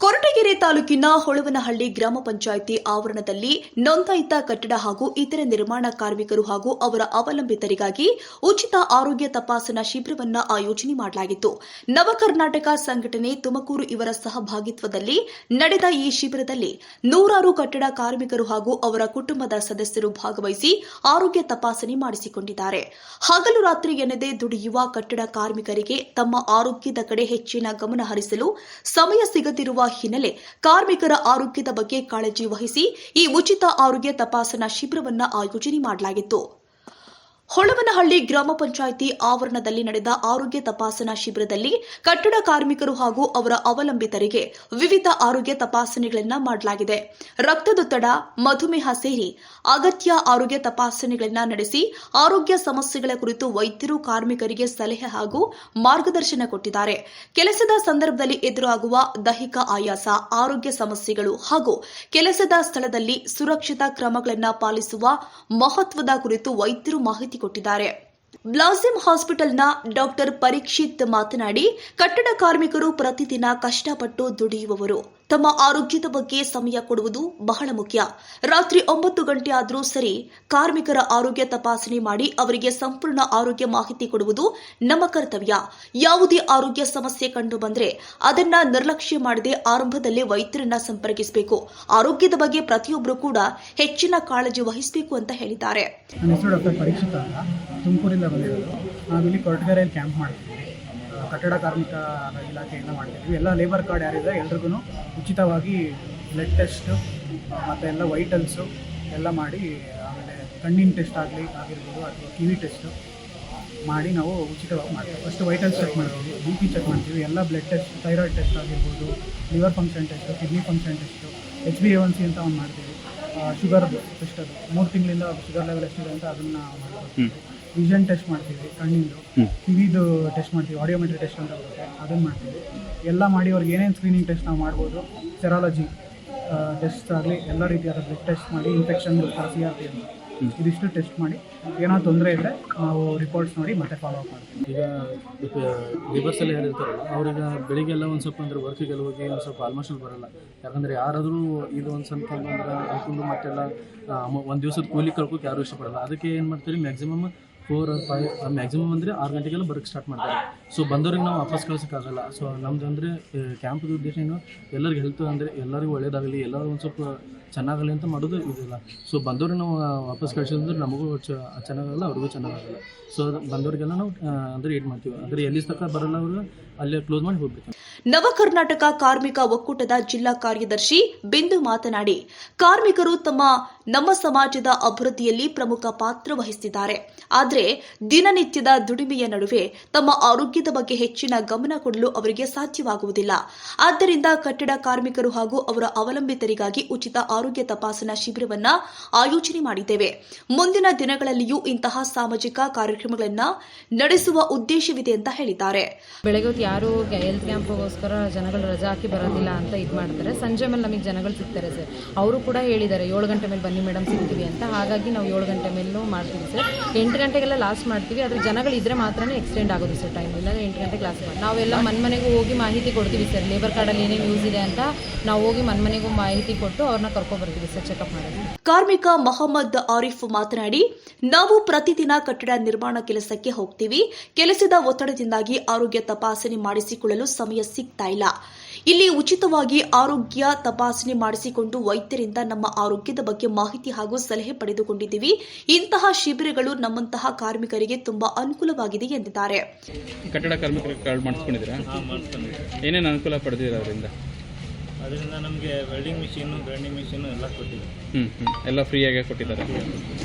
ಕೊರಟಗೆರೆ ತಾಲೂಕಿನ ಹೊಳವನಹಳ್ಳಿ ಗ್ರಾಮ ಪಂಚಾಯಿತಿ ಆವರಣದಲ್ಲಿ ನೋಂದಾಯಿತ ಕಟ್ಟಡ ಹಾಗೂ ಇತರೆ ನಿರ್ಮಾಣ ಕಾರ್ಮಿಕರು ಹಾಗೂ ಅವರ ಅವಲಂಬಿತರಿಗಾಗಿ ಉಚಿತ ಆರೋಗ್ಯ ತಪಾಸಣಾ ಶಿಬಿರವನ್ನು ಆಯೋಜನೆ ಮಾಡಲಾಗಿತ್ತು. ನವಕರ್ನಾಟಕ ಸಂಘಟನೆ ತುಮಕೂರು ಇವರ ಸಹಭಾಗಿತ್ವದಲ್ಲಿ ನಡೆದ ಈ ಶಿಬಿರದಲ್ಲಿ ನೂರಾರು ಕಟ್ಟಡ ಕಾರ್ಮಿಕರು ಹಾಗೂ ಅವರ ಕುಟುಂಬದ ಸದಸ್ಯರು ಭಾಗವಹಿಸಿ ಆರೋಗ್ಯ ತಪಾಸಣೆ ಮಾಡಿಸಿಕೊಂಡಿದ್ದಾರೆ. ಹಗಲು ರಾತ್ರಿ ಎನ್ನದೇ ದುಡಿಯುವ ಕಟ್ಟಡ ಕಾರ್ಮಿಕರಿಗೆ ತಮ್ಮ ಆರೋಗ್ಯದ ಕಡೆ ಹೆಚ್ಚಿನ ಗಮನ ಹರಿಸಲು ಸಮಯ ಸಿಗದಿರುವ ಹಿನ್ನೆಲೆ ಕಾರ್ಮಿಕರ ಆರೋಗ್ಯದ ಬಗ್ಗೆ ಕಾಳಜಿ ವಹಿಸಿ ಈ ಉಚಿತ ಆರೋಗ್ಯ ತಪಾಸಣಾ ಶಿಬಿರವನ್ನು ಆಯೋಜನೆ ಮಾಡಲಾಗಿತ್ತು. ಹೊಳವನಹಳ್ಳಿ ಗ್ರಾಮ ಪಂಚಾಯಿತಿ ಆವರಣದಲ್ಲಿ ನಡೆದ ಆರೋಗ್ಯ ತಪಾಸಣಾ ಶಿಬಿರದಲ್ಲಿ ಕಟ್ಟಡ ಕಾರ್ಮಿಕರು ಹಾಗೂ ಅವರ ಅವಲಂಬಿತರಿಗೆ ವಿವಿಧ ಆರೋಗ್ಯ ತಪಾಸಣೆಗಳನ್ನು ಮಾಡಲಾಗಿದೆ. ರಕ್ತದೊತ್ತಡ, ಮಧುಮೇಹ ಸೇರಿ ಅಗತ್ಯ ಆರೋಗ್ಯ ತಪಾಸಣೆಗಳನ್ನು ನಡೆಸಿ ಆರೋಗ್ಯ ಸಮಸ್ಯೆಗಳ ಕುರಿತು ವೈದ್ಯರು ಕಾರ್ಮಿಕರಿಗೆ ಸಲಹೆ ಹಾಗೂ ಮಾರ್ಗದರ್ಶನ ಕೊಟ್ಟಿದ್ದಾರೆ. ಕೆಲಸದ ಸಂದರ್ಭದಲ್ಲಿ ಎದುರಾಗುವ ದೈಹಿಕ ಆಯಾಸ, ಆರೋಗ್ಯ ಸಮಸ್ಯೆಗಳು ಹಾಗೂ ಕೆಲಸದ ಸ್ಥಳದಲ್ಲಿ ಸುರಕ್ಷಿತ ಕ್ರಮಗಳನ್ನು ಪಾಲಿಸುವ ಮಹತ್ವದ ಕುರಿತು ವೈದ್ಯರು ಮಾಹಿತಿ ಕೊಟ್ಟಿದ್ದಾರೆ. ಬ್ಲಾಸಮ್ ಹಾಸ್ಪಿಟಲ್ನ ಡಾಕ್ಟರ್ ಪರೀಕ್ಷಿತ್ ಮಾತನಾಡಿ, ಕಟ್ಟಡ ಕಾರ್ಮಿಕರು ಪ್ರತಿದಿನ ಕಷ್ಟಪಟ್ಟು ದುಡಿಯುವವರು. ತಮ್ಮ ಆರೋಗ್ಯದ ಬಗ್ಗೆ ಸಮಯ ಕೊಡುವುದು ಬಹಳ ಮುಖ್ಯ. ರಾತ್ರಿ 9 ಗಂಟೆ ಆದರೂ ಸರಿ ಕಾರ್ಮಿಕರ ಆರೋಗ್ಯ ತಪಾಸಣೆ ಮಾಡಿ ಅವರಿಗೆ ಸಂಪೂರ್ಣ ಆರೋಗ್ಯ ಮಾಹಿತಿ ಕೊಡುವುದು ನಮ್ಮ ಕರ್ತವ್ಯ. ಯಾವುದೇ ಆರೋಗ್ಯ ಸಮಸ್ಯೆ ಕಂಡು ಬಂದರೆ ಅದನ್ನ ನಿರ್ಲಕ್ಷ್ಯ ಮಾಡದೆ ಆರಂಭದಲ್ಲೇ ವೈದ್ಯರನ್ನ ಸಂಪರ್ಕಿಸಬೇಕು. ಆರೋಗ್ಯದ ಬಗ್ಗೆ ಪ್ರತಿಯೊಬ್ಬರು ಕೂಡ ಹೆಚ್ಚಿನ ಕಾಳಜಿ ವಹಿಸಬೇಕು ಅಂತ ಹೇಳಿದ್ದಾರೆ. ನನ್ನ ಹೆಸರು ಡಾಕ್ಟರ್ ಪರೀಕ್ಷಿತ್ ಅಂತ, ತುಮಕೂರಿಂದ ಬಂದಿರೋದು. ನಾವಿಲ್ಲಿ ಕೊರಟಗೆರೆಯಲ್ಲಿ ಕ್ಯಾಂಪ್ ಮಾಡ್ತೀವಿ. ಕಟ್ಟಡ ಕಾರ್ಮಿಕ ಇಲಾಖೆಯಿಂದ ಮಾಡ್ತೀವಿ. ಎಲ್ಲ ಲೇಬರ್ ಕಾರ್ಡ್ ಯಾರಿದೆ ಎಲ್ರಿಗೂ ಉಚಿತವಾಗಿ ಬ್ಲಡ್ ಟೆಸ್ಟು ಮತ್ತು ಎಲ್ಲ ವೈಟಲ್ಸು ಎಲ್ಲ ಮಾಡಿ, ಆಮೇಲೆ ಕಣ್ಣಿನ ಟೆಸ್ಟ್ ಆಗಿರ್ಬೋದು ಅಥವಾ ಕಿವಿ ಟೆಸ್ಟು ಮಾಡಿ ನಾವು ಉಚಿತವಾಗಿ ಮಾಡ್ತೀವಿ. ಫಸ್ಟ್ ವೈಟಲ್ಸ್ ಚೆಕ್ ಮಾಡ್ತೀವಿ, BP ಚೆಕ್ ಮಾಡ್ತೀವಿ, ಎಲ್ಲ ಬ್ಲಡ್ ಟೆಸ್ಟ್, ಥೈರಾಯ್ಡ್ ಟೆಸ್ಟ್ ಆಗಿರ್ಬೋದು, liver function test, kidney function test, HbA1c ಅಂತ ಒಂದು ಮಾಡ್ತೀವಿ. ಶುಗರ್ ಟೆಸ್ಟ್, ಅದು 3 ತಿಂಗಳಿಂದ ಶುಗರ್ ಲೆವೆಲ್ ಎಷ್ಟಿದೆ ಅಂತ ಅದನ್ನು ಮಾಡ್ತೀವಿ. ವಿಷನ್ ಟೆಸ್ಟ್ ಮಾಡ್ತೀವಿ, ಕಣ್ಣಿಂದು, ಕಿವಿದು ಟೆಸ್ಟ್ ಮಾಡ್ತೀವಿ, ಆಡಿಯೋಮೆಟ್ರಿ ಟೆಸ್ಟ್ ಅಂತ ಬರುತ್ತೆ, ಅದನ್ನು ಮಾಡ್ತೀವಿ. ಎಲ್ಲ ಮಾಡಿ ಅವ್ರಿಗೆ ಏನೇನು ಸ್ಕ್ರೀನಿಂಗ್ ಟೆಸ್ಟ್ ನಾವು ಮಾಡ್ಬೋದು, ಸೆರಾಲಜಿ ಟೆಸ್ಟ್ ಆಗಲಿ ಎಲ್ಲ ರೀತಿಯಾದ ಬ್ಲಡ್ ಟೆಸ್ಟ್ ಮಾಡಿ, ಇನ್ಫೆಕ್ಷನ್ CRP ಅಂತ ಇದಿಷ್ಟು ಟೆಸ್ಟ್ ಮಾಡಿ ಏನಾದ್ರು ತೊಂದರೆ ಇದ್ದರೆ ನಾವು ರಿಪೋರ್ಟ್ಸ್ ನೋಡಿ ಮತ್ತೆ ಫಾಲೋ ಅಪ್ ಮಾಡ್ತೀವಿ. ಈಗ ಲೇಬರ್ಸ್ ಎಲ್ಲ ಯಾರಿರ್ತಾರಲ್ಲ ಅವ್ರಿಗೆ ಬೆಳಿಗ್ಗೆಲ್ಲ ಒಂದು ಸ್ವಲ್ಪ ಅಂದರೆ ವರ್ಕಿಗೆಲ್ಲ ಹೋಗಿ ಒಂದು ಸ್ವಲ್ಪ ಆಲ್ಮೋಸ್ಟ್ ಬರೋಲ್ಲ. ಯಾಕಂದರೆ ಯಾರಾದರೂ ಇದು ಒಂದು ಸ್ವಲ್ಪ ಅಂದ್ರೆ ಹಾಕೊಂಡು ಮತ್ತೆಲ್ಲ ಒಂದು ದಿವಸದ ಕೂಲಿ ಕಳ್ಕೋಕೆ ಯಾರೂ ಇಷ್ಟಪಡಲ್ಲ. ಅದಕ್ಕೆ ಏನು ಮಾಡ್ತೀವಿ, ಮ್ಯಾಕ್ಸಿಮಮ್ 4 or 5 ಮ್ಯಾಕ್ಸಿಮಮ್ ಅಂದರೆ 6 ಗಂಟೆಗೆಲ್ಲ ಬರೋಕ್ಕೆ ಸ್ಟಾರ್ಟ್ ಮಾಡ್ತಾರೆ. ಸೊ ಬಂದವ್ರಿಗೆ ನಾವು ವಾಪಸ್ ಕಳ್ಸೋಕ್ಕಾಗಲ್ಲ. ಸೊ ನಮ್ಮದು ಅಂದರೆ ಕ್ಯಾಂಪ್ದು ಉದ್ದೇಶ ಏನು, ಎಲ್ಲರಿಗೂ ಹೆಲ್ತ್ ಅಂದರೆ ಎಲ್ಲರಿಗೂ ಒಳ್ಳೇದಾಗಲಿ, ಎಲ್ಲರೂ ಒಂದು ಸ್ವಲ್ಪ ಚೆನ್ನಾಗಲಿ ಅಂತ ಮಾಡೋದು ಇದಿಲ್ಲ. ಸೊ ಬಂದವ್ರಿಗೆ ನಾವು ವಾಪಸ್ ಕಳ್ಸೋದಂದ್ರೆ ನಮಗೂ ಚೆನ್ನಾಗಲ್ಲ, ಅವ್ರಿಗೂ ಚೆನ್ನಾಗಲ್ಲ. ಸೊ ಬಂದವರಿಗೆಲ್ಲ ನಾವು ಅಂದರೆ ಏಟ್ ಮಾಡ್ತೀವಿ. ಅಂದರೆ ಎಲ್ಲಿ ತನಕ ಬರಲ್ಲ ಅವರು ಅಲ್ಲೇ ಕ್ಲೋಸ್ ಮಾಡಿ ಹೋಗ್ಬೇಕು. ನವಕರ್ನಾಟಕ ಕಾರ್ಮಿಕ ಒಕ್ಕೂಟದ ಜಿಲ್ಲಾ ಕಾರ್ಯದರ್ಶಿ ಬಿಂದು ಮಾತನಾಡಿ, ಕಾರ್ಮಿಕರು ನಮ್ಮ ಸಮಾಜದ ಅಭಿವೃದ್ಧಿಯಲ್ಲಿ ಪ್ರಮುಖ ಪಾತ್ರ ವಹಿಸುತ್ತಿದ್ದಾರೆ. ಆದರೆ ದಿನನಿತ್ಯದ ದುಡಿಮೆಯ ನಡುವೆ ತಮ್ಮ ಆರೋಗ್ಯದ ಬಗ್ಗೆ ಹೆಚ್ಚಿನ ಗಮನ ಕೊಡಲು ಅವರಿಗೆ ಸಾಧ್ಯವಾಗುವುದಿಲ್ಲ. ಆದ್ದರಿಂದ ಕಟ್ಟಡ ಕಾರ್ಮಿಕರು ಹಾಗೂ ಅವರ ಅವಲಂಬಿತರಿಗಾಗಿ ಉಚಿತ ಆರೋಗ್ಯ ತಪಾಸಣಾ ಶಿಬಿರವನ್ನು ಆಯೋಜನೆ ಮಾಡಿದ್ದೇವೆ. ಮುಂದಿನ ದಿನಗಳಲ್ಲಿಯೂ ಇಂತಹ ಸಾಮಾಜಿಕ ಕಾರ್ಯಕ್ರಮಗಳನ್ನು ನಡೆಸುವ ಉದ್ದೇಶವಿದೆ ಅಂತ ಹೇಳಿದ್ದಾರೆ. ಬೆಳಗ್ಗೆ ಹೊತ್ತು ಯಾರು ಹೆಲ್ತ್ ಕ್ಯಾಂಪ್ಗೋಸ್ಕರ ಜನಗಳು ರಜಾ ಹಾಕಿ ಬರೋದಿಲ್ಲ ಅಂತ ಇದು ಮಾಡ್ತಾರೆ. ಸಂಜೆ ಮೇಲೆ ನಮಗೆ ಜನಗಳು ಸಿಗ್ತಾರೆ ಸರ್. ಅವರು ಕೂಡ ಹೇಳಿದ್ದಾರೆ 7 ಗಂಟೆ ಮೇಲೆ ಬನ್ನಿ ಮೇಡಮ್ ಸಿಗ್ತೀವಿ ಅಂತ. ಹಾಗಾಗಿ ನಾವು 7 ಗಂಟೆ ಮೇಲೂ ಮಾಡ್ತೀವಿ ಸರ್. 8 ಗಂಟೆಗೆಲ್ಲ ಲಾಸ್ಟ್ ಮಾಡ್ತೀವಿ. ಆದರೆ ಜನಗಳು ಇದ್ರೆ ಮಾತ್ರ ಎಕ್ಸ್ಟೆಂಡ್ ಆಗೋದು ಸರ್ ಟೈಮ್. ಇಲ್ಲ 8 ಗಂಟೆಗೆ ಲಾಸ್ಟ್ ಮಾಡಿ ನಾವೆಲ್ಲ ಮನೆಗೂ ಹೋಗಿ ಮಾಹಿತಿ ಕೊಡ್ತೀವಿ ಸರ್. ಲೇಬರ್ ಕಾರ್ಡಲ್ಲಿ ಏನೇನು ಯೂಸ್ ಇದೆ ಅಂತ ನಾವು ಹೋಗಿ ಮನೆಗೂ ಮಾಹಿತಿ ಕೊಟ್ಟು ಅವ್ರನ್ನ ಕರ್ಕೊಬರ್ತೀವಿ ಸರ್ ಚೆಕಪ್ ಮಾಡೋದು. ಕಾರ್ಮಿಕ ಮೊಹಮ್ಮದ್ ಆರಿಫ್ ಮಾತನಾಡಿ, ನಾವು ಪ್ರತಿದಿನ ಕಟ್ಟಡ ನಿರ್ಮಾಣ ಕೆಲಸಕ್ಕೆ ಹೋಗ್ತೀವಿ. ಕೆಲಸದ ಒತ್ತಡದಿಂದಾಗಿ ಆರೋಗ್ಯ ತಪಾಸಣೆ ಮಾಡಿಸಿಕೊಳ್ಳಲು ಸಮಯ ಸಿಗ್ತಾ ಇಲ್ಲ. ಇಲ್ಲಿ ಉಚಿತವಾಗಿ ಆರೋಗ್ಯ ತಪಾಸಣೆ ಮಾಡಿಸಿಕೊಂಡು ವೈದ್ಯರಿಂದ ನಮ್ಮ ಆರೋಗ್ಯದ ಬಗ್ಗೆ ಮಾಹಿತಿ ಹಾಗೂ ಸಲಹೆ ಪಡೆದುಕೊಂಡಿದ್ದೀವಿ. ಇಂತಹ ಶಿಬಿರಗಳು ನಮ್ಮಂತಹ ಕಾರ್ಮಿಕರಿಗೆ ತುಂಬಾ ಅನುಕೂಲವಾಗಿದೆ ಎಂದಿದ್ದಾರೆ. ಕಟ್ಟಡ ಕಾರ್ಮಿಕರಿಗೆ ಕಾರ್ಡ್ ಮಾಡಿಸ್ಕೊಂಡಿದ್ದೀರಾ? ಏನೇನು ಅನುಕೂಲ ಪಡೆದಿದ್ದೀರಾ ಅದರಿಂದ ನಮಗೆ ವೆಲ್ಡಿಂಗ್ ಮಿಷಿನು, ಗ್ರೈಂಡಿಂಗ್ ಮಿಷಿನು ಎಲ್ಲ ಕೊಟ್ಟಿದ್ದೀವಿ. ಎಲ್ಲ ಫ್ರೀಯಾಗಿ ಕೊಟ್ಟಿದ್ದಾರೆ.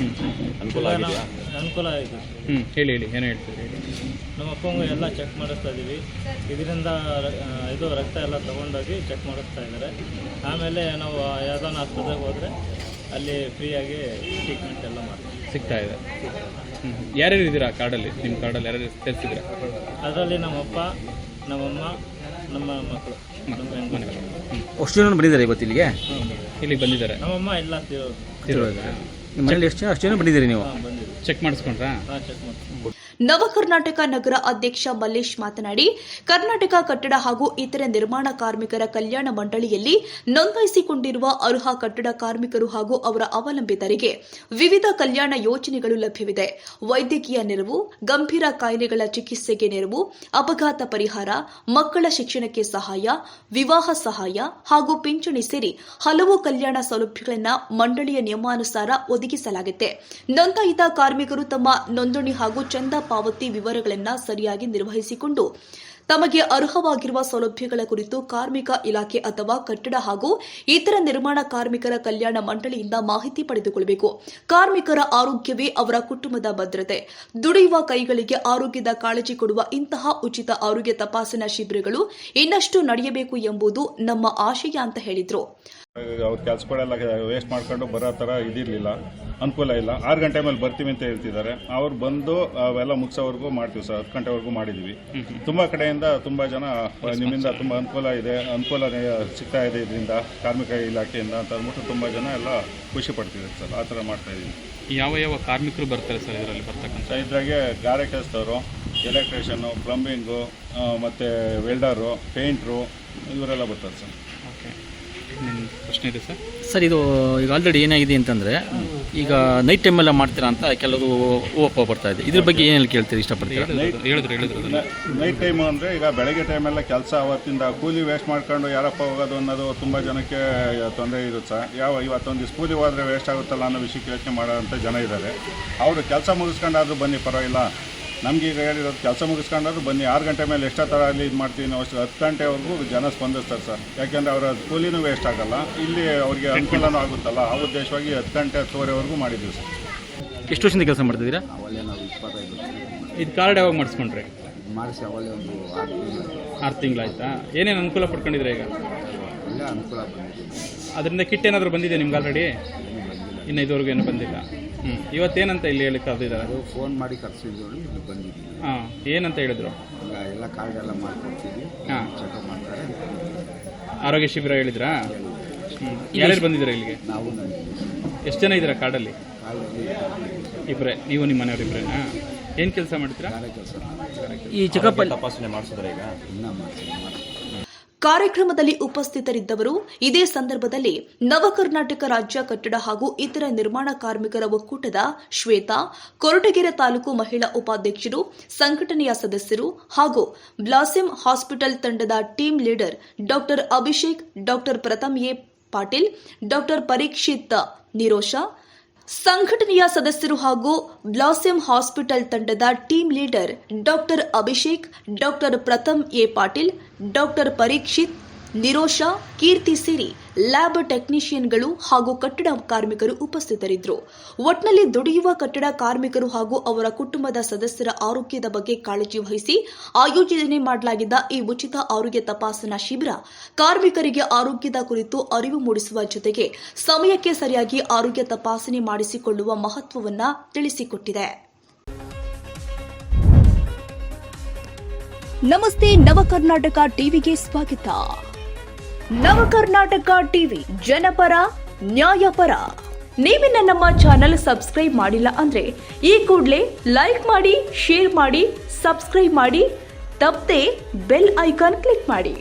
ಅನುಕೂಲ ಆಯಿತು. ಹೇಳಿ ಏನು ಹೇಳ್ತೀರಿ? ನಮ್ಮ ಅಪ್ಪಂಗೂ ಎಲ್ಲ ಚೆಕ್ ಮಾಡಿಸ್ತಾ ಇದ್ದೀವಿ. ಇದರಿಂದ ಇದು ರಕ್ತ ಎಲ್ಲ ತೊಗೊಂಡೋಗಿ ಚೆಕ್ ಮಾಡಿಸ್ತಾ ಇದ್ದಾರೆ. ಆಮೇಲೆ ನಾವು ಯಾವುದಾನ ಆಸ್ಪತ್ರೆಗೆ ಹೋದರೆ ಅಲ್ಲಿ ಫ್ರೀಯಾಗಿ ಟ್ರೀಟ್ಮೆಂಟ್ ಎಲ್ಲ ಸಿಗ್ತಾ ಇದೆ. ಯಾರ್ಯಾರು ಇದ್ದೀರಾ ಕಾರ್ಡಲ್ಲಿ? ನಿಮ್ಮ ಕಾರ್ಡಲ್ಲಿ ಯಾರ್ಯಾರು ಸೇರಿಸಿದ್ದೀರಾ? ಅದರಲ್ಲಿ ನಮ್ಮಪ್ಪ, ನಮ್ಮಮ್ಮ, ನಮ್ಮ ಮಕ್ಕಳು, ನಮ್ಮ ಹೆಣ್ಮಕ್ಳು. ಅಷ್ಟು ಜನ ಬಂದಿದ್ದಾರೆ ಇವತ್ತು ಇಲ್ಲಿಗೆ ಬಂದಿದ್ದಾರೆ. ನಮ್ಮಮ್ಮ ಎಲ್ಲ ಮನೇಲಿ ಅಷ್ಟು ಜನ ಬಂದಿದ್ದೀರಿ ನೀವು? ಬಂದಿದ್ದೀವಿ. ಚೆಕ್ ಮಾಡಿಸ್ಕೊಂಡ್ರಾ? ಚೆಕ್ ಮಾಡಿಸ್ಕೊಂಡು ನವ ಕರ್ನಾಟಕ ನಗರ ಅಧ್ಯಕ್ಷ ಮಲ್ಲೇಶ್ ಮಾತನಾಡಿ, ಕರ್ನಾಟಕ ಕಟ್ಟಡ ಹಾಗೂ ಇತರೆ ನಿರ್ಮಾಣ ಕಾರ್ಮಿಕರ ಕಲ್ಯಾಣ ಮಂಡಳಿಯಲ್ಲಿ ನೋಂದಾಯಿಸಿಕೊಂಡಿರುವ ಅರ್ಹ ಕಟ್ಟಡ ಕಾರ್ಮಿಕರು ಹಾಗೂ ಅವರ ಅವಲಂಬಿತರಿಗೆ ವಿವಿಧ ಕಲ್ಯಾಣ ಯೋಜನೆಗಳು ಲಭ್ಯವಿದೆ. ವೈದ್ಯಕೀಯ ನೆರವು, ಗಂಭೀರ ಕಾಯಿಲೆಗಳ ಚಿಕಿತ್ಸೆಗೆ ನೆರವು, ಅಪಘಾತ ಪರಿಹಾರ, ಮಕ್ಕಳ ಶಿಕ್ಷಣಕ್ಕೆ ಸಹಾಯ, ವಿವಾಹ ಸಹಾಯ ಹಾಗೂ ಪಿಂಚಣಿ ಸೇರಿ ಹಲವು ಕಲ್ಯಾಣ ಸೌಲಭ್ಯಗಳನ್ನು ಮಂಡಳಿಯ ನಿಯಮಾನುಸಾರ ಒದಗಿಸಲಾಗಿದೆ. ನೋಂದಾಯಿತ ಕಾರ್ಮಿಕರು ತಮ್ಮ ನೋಂದಣಿ ಹಾಗೂ ಚಂದ ಪಾವತಿ ವಿವರಗಳನ್ನು ಸರಿಯಾಗಿ ನಿರ್ವಹಿಸಿಕೊಂಡು ತಮಗೆ ಅರ್ಹವಾಗಿರುವ ಸೌಲಭ್ಯಗಳ ಕುರಿತು ಕಾರ್ಮಿಕ ಇಲಾಖೆ ಅಥವಾ ಕಟ್ಟಡ ಹಾಗೂ ಇತರ ನಿರ್ಮಾಣ ಕಾರ್ಮಿಕರ ಕಲ್ಯಾಣ ಮಂಡಳಿಯಿಂದ ಮಾಹಿತಿ ಪಡೆದುಕೊಳ್ಳಬೇಕು. ಕಾರ್ಮಿಕರ ಆರೋಗ್ಯವೇ ಅವರ ಕುಟುಂಬದ ಭದ್ರತೆ. ದುಡಿಯುವ ಕೈಗಳಿಗೆ ಆರೋಗ್ಯದ ಕಾಳಜಿ ಕೊಡುವ ಇಂತಹ ಉಚಿತ ಆರೋಗ್ಯ ತಪಾಸಣಾ ಶಿಬಿರಗಳು ಇನ್ನಷ್ಟು ನಡೆಯಬೇಕು ಎಂಬುದು ನಮ್ಮ ಆಶಯ ಅಂತ ಹೇಳಿದರು. ಅವ್ರ ಕೆಲಸಗಳೆಲ್ಲ ವೇಸ್ಟ್ ಮಾಡ್ಕೊಂಡು ಬರೋ ಥರ ಇದಿರಲಿಲ್ಲ, ಅನುಕೂಲ ಇಲ್ಲ. 6 ಗಂಟೆ ಮೇಲೆ ಬರ್ತೀವಿ ಅಂತ ಹೇಳ್ತಿದ್ದಾರೆ. ಅವ್ರು ಬಂದು ಅವೆಲ್ಲ ಮುಗಿಸೋವರೆಗೂ ಮಾಡ್ತೀವಿ ಸರ್. 10 ಗಂಟೆವರೆಗೂ ಮಾಡಿದ್ದೀವಿ. ತುಂಬ ಕಡೆಯಿಂದ ತುಂಬ ಜನ ನಿಮ್ಮಿಂದ ತುಂಬ ಅನುಕೂಲ ಸಿಗ್ತಾ ಇದೆ ಇದರಿಂದ, ಕಾರ್ಮಿಕ ಇಲಾಖೆಯಿಂದ ಅಂತ ಅಂದ್ಬಿಟ್ಟು ತುಂಬ ಜನ ಎಲ್ಲ ಖುಷಿ ಪಡ್ತಿದ್ದಾರೆ ಸರ್. ಆ ಥರ ಮಾಡ್ತಾಯಿದ್ದೀವಿ. ಯಾವ ಕಾರ್ಮಿಕರು ಬರ್ತಾರೆ ಸರ್ ಇದರಲ್ಲಿ ಬರ್ತಕ್ಕಂಥ? ಇದ್ರಾಗೆ ಗಾರೆ ಕೆಲಸದವರು, ಎಲೆಕ್ಟ್ರಿಷಿಯನ್ನು, ಪ್ಲಂಬಿಂಗು, ಮತ್ತು ವೆಲ್ಡರು, ಪೇಂಟ್ರು ಇವರೆಲ್ಲ ಬರ್ತಾರೆ ಸರ್. ಓಕೆ, ನಿಮ್ಮ ಪ್ರಶ್ನೆ ಇದೆ ಸರ್? ಸರ್, ಇದು ಈಗ ಆಲ್ರೆಡಿ ಏನಾಗಿದೆ ಅಂತಂದರೆ, ಈಗ ನೈಟ್ ಟೈಮೆಲ್ಲ ಮಾಡ್ತೀರಾ ಅಂತ ಕೆಲವರು ಓಪ ಬರ್ತಾ ಇದೆ. ಇದ್ರ ಬಗ್ಗೆ ಏನೆಲ್ಲ ಕೇಳ್ತೀರಿ, ಇಷ್ಟಪಡ್ತೀರಾ? ಹೇಳಿದ್ರು ನೈಟ್ ಟೈಮು ಅಂದರೆ ಈಗ ಬೆಳಗ್ಗೆ ಟೈಮೆಲ್ಲ ಕೆಲಸ ಅವತ್ತಿಂದ ಕೂಲಿ ವೇಸ್ಟ್ ಮಾಡ್ಕೊಂಡು ಯಾರಪ್ಪ ಹೋಗೋದು ಅನ್ನೋದು ತುಂಬ ಜನಕ್ಕೆ ತೊಂದರೆ ಇರುತ್ತೆ ಸರ್. ಇವತ್ತೊಂದು ದಿವಸ ಕೂಲಿ ಹೋದರೆ ವೇಸ್ಟ್ ಆಗುತ್ತಲ್ಲ ಅನ್ನೋ ವಿಷಯಕ್ಕೆ ಯೋಚನೆ ಮಾಡೋಂಥ ಜನ ಇದ್ದಾರೆ. ಅವರು ಕೆಲಸ ಮುಗಿಸ್ಕೊಂಡಾದ್ರೂ ಬನ್ನಿ, ಪರವಾಗಿಲ್ಲ. ನಮ್ಗೆ ಈಗ ಹೇಳಿರೋದು ಕೆಲಸ ಮುಗಿಸ್ಕೊಂಡಾದ್ರೂ ಬನ್ನಿ. 6 ಗಂಟೆ ಮೇಲೆ ಎಷ್ಟೋ ಥರ ಅಲ್ಲಿ ಇದು ಮಾಡ್ತೀವಿ ನಾವು, ಅಷ್ಟು 10 ಗಂಟೆವರೆಗೂ ಜನ ಸ್ಪಂದಿಸ್ತಾರೆ ಸರ್. ಯಾಕೆಂದರೆ ಅವರ ಕೂಲಿನೂ ವೇಸ್ಟ್ ಆಗಲ್ಲ, ಇಲ್ಲಿ ಅವರಿಗೆ ಅನುಕೂಲನೂ ಆಗುತ್ತಲ್ಲ, ಆ ಉದ್ದೇಶವಾಗಿ 10 ಗಂಟೆ 10:30ವರೆಗೂ ಮಾಡಿದ್ದೀವಿ ಸರ್. ಎಷ್ಟು ವರ್ಷದಿಂದ ಕೆಲಸ ಮಾಡ್ತಿದ್ದೀರಾ? ಅವಲ್ಲೇ ನಾವು 25 ವರ್ಷ ಇದು ಕಾರ್ಡ್ ಯಾವಾಗ ಮಾಡಿಸ್ಕೊಂಡ್ರಿ? ಮಾಡಿಸಿ ಅವಲ್ಲೇ ಒಂದು 6 ತಿಂಗಳಾಯ್ತಾ? ಏನೇನು ಅನುಕೂಲ ಪಡ್ಕೊಂಡಿದ್ರೆ ಈಗ? ಒಳ್ಳೆ ಅನುಕೂಲ ಬಂದಿದೆ. ಅದರಿಂದ ಕಿಟ್ ಏನಾದರೂ ಬಂದಿದೆ ನಿಮ್ಗೆ ಆಲ್ರೆಡಿ? ಇನ್ನು ಇದುವರೆಗೂ ಏನೂ ಬಂದಿಲ್ಲ. ಇವತ್ತೇನಂತ ಇಲ್ಲಿ ಹೇಳಿ ಕರೆದಿದ್ದಾರೆ? ಅದು ಫೋನ್ ಮಾಡಿ ಕರೆಸಿದ್ರು, ಇಲ್ಲಿ ಬಂದಿದ್ದೀವಿ. ಹಾಂ, ಏನಂತ ಹೇಳಿದ್ರು? ಈಗ ಎಲ್ಲ ಕಾರ್ಡ್ ಎಲ್ಲ ಮಾಡ್ಕೊಡ್ತೀವಿ, ಹಾಂ, ಚೆಕಪ್ ಮಾಡ್ತಾರೆ. ಆರೋಗ್ಯ ಶಿಬಿರ ಹೇಳಿದ್ರಾ? ಯಾರ್ಯಾರು ಬಂದಿದ್ದೀರಾ ಇಲ್ಲಿಗೆ? ನಾವು ಎಷ್ಟು ಜನ ಇದ್ದೀರಾ ಕಾರ್ಡಲ್ಲಿ? ಕಾರ್ಡಲ್ಲಿ ಇಬ್ಬರೇ, ನೀವು ನಿಮ್ಮ ಮನೆಯವ್ರು ಇಬ್ಬರೇನಾ? ಏನು ಕೆಲಸ ಮಾಡ್ತೀರಾ? ಗಾರೆ ಕೆಲಸ. ಈ ಚೆಕಪ್ ತಪಾಸಣೆ ಮಾಡಿಸಿದ್ರೆ ಈಗ ಇನ್ನೂ ಮಾಡ್ತೀವಿ. ಕಾರ್ಯಕ್ರಮದಲ್ಲಿ ಉಪಸ್ಥಿತರಿದ್ದವರು. ಇದೇ ಸಂದರ್ಭದಲ್ಲಿ ನವ ಕರ್ನಾಟಕ ರಾಜ್ಯ ಕಟ್ಟಡ ಹಾಗೂ ಇತರ ನಿರ್ಮಾಣ ಕಾರ್ಮಿಕರ ಒಕ್ಕೂಟದ ಶ್ವೇತಾ, ಕೊರಟಗೆರೆ ತಾಲೂಕು ಮಹಿಳಾ ಉಪಾಧ್ಯಕ್ಷರು, ಸಂಘಟನೆಯ ಸದಸ್ಯರು ಹಾಗೂ ಬ್ಲಾಸಮ್ ಹಾಸ್ಪಿಟಲ್ ತಂಡದ ಟೀಮ್ ಲೀಡರ್ ಡಾ ಅಭಿಷೇಕ್, ಡಾ ಪ್ರಥಮ್ ಎ ಪಾಟೀಲ್, ಡಾ ಪರೀಕ್ಷಿತ್ ನಿರೋಷ, ಸಂಘಟನೆಯ ಸದಸ್ಯರು ಹಾಗೂ ಬ್ಲಾಸಮ್ ಹಾಸ್ಪಿಟಲ್ ತಂಡದ ಟೀಮ್ ಲೀಡರ್ ಡಾ ಅಭಿಷೇಕ್, ಡಾ ಪ್ರಥಮ್ ಎ ಪಾಟೀಲ್, ಡಾ ಪರೀಕ್ಷಿತ್ ನಿರೋಷ, ಕೀರ್ತಿ ಸೇರಿ ಲ್ಯಾಬ್ ಟೆಕ್ನಿಷಿಯನ್ಗಳು ಹಾಗೂ ಕಟ್ಟಡ ಕಾರ್ಮಿಕರು ಉಪಸ್ಥಿತರಿದ್ದರು. ಒಟ್ನಲ್ಲಿ ದುಡಿಯುವ ಕಟ್ಟಡ ಕಾರ್ಮಿಕರು ಹಾಗೂ ಅವರ ಕುಟುಂಬದ ಸದಸ್ಯರ ಆರೋಗ್ಯದ ಬಗ್ಗೆ ಕಾಳಜಿ ವಹಿಸಿ ಆಯೋಜನೆ ಮಾಡಲಾಗಿದ್ದ ಈ ಉಚಿತ ಆರೋಗ್ಯ ತಪಾಸಣಾ ಶಿಬಿರ ಕಾರ್ಮಿಕರಿಗೆ ಆರೋಗ್ಯದ ಕುರಿತು ಅರಿವು ಮೂಡಿಸುವ ಜೊತೆಗೆ ಸಮಯಕ್ಕೆ ಸರಿಯಾಗಿ ಆರೋಗ್ಯ ತಪಾಸಣೆ ಮಾಡಿಸಿಕೊಳ್ಳುವ ಮಹತ್ವವನ್ನು ತಿಳಿಸಿಕೊಟ್ಟಿದೆ. ನಮಸ್ತೆ, ನವ ಕರ್ನಾಟಕ ಟಿವಿಗೆ ಸ್ವಾಗತ. ನವ ಕರ್ನಾಟಕ ಟಿವಿ, ಜನಪರ ನ್ಯಾಯಪರ. ನೀವಿನ್ನ ನಮ್ಮ ಚಾನೆಲ್ ಸಬ್ಸ್ಕ್ರೈಬ್ ಮಾಡಿಲ್ಲ ಅಂದ್ರೆ ಈ ಕೂಡಲೇ ಲೈಕ್ ಮಾಡಿ, ಶೇರ್ ಮಾಡಿ, ಸಬ್ಸ್ಕ್ರೈಬ್ ಮಾಡಿ, ತಪ್ಪದೆ ಬೆಲ್ ಐಕಾನ್ ಕ್ಲಿಕ್ ಮಾಡಿ.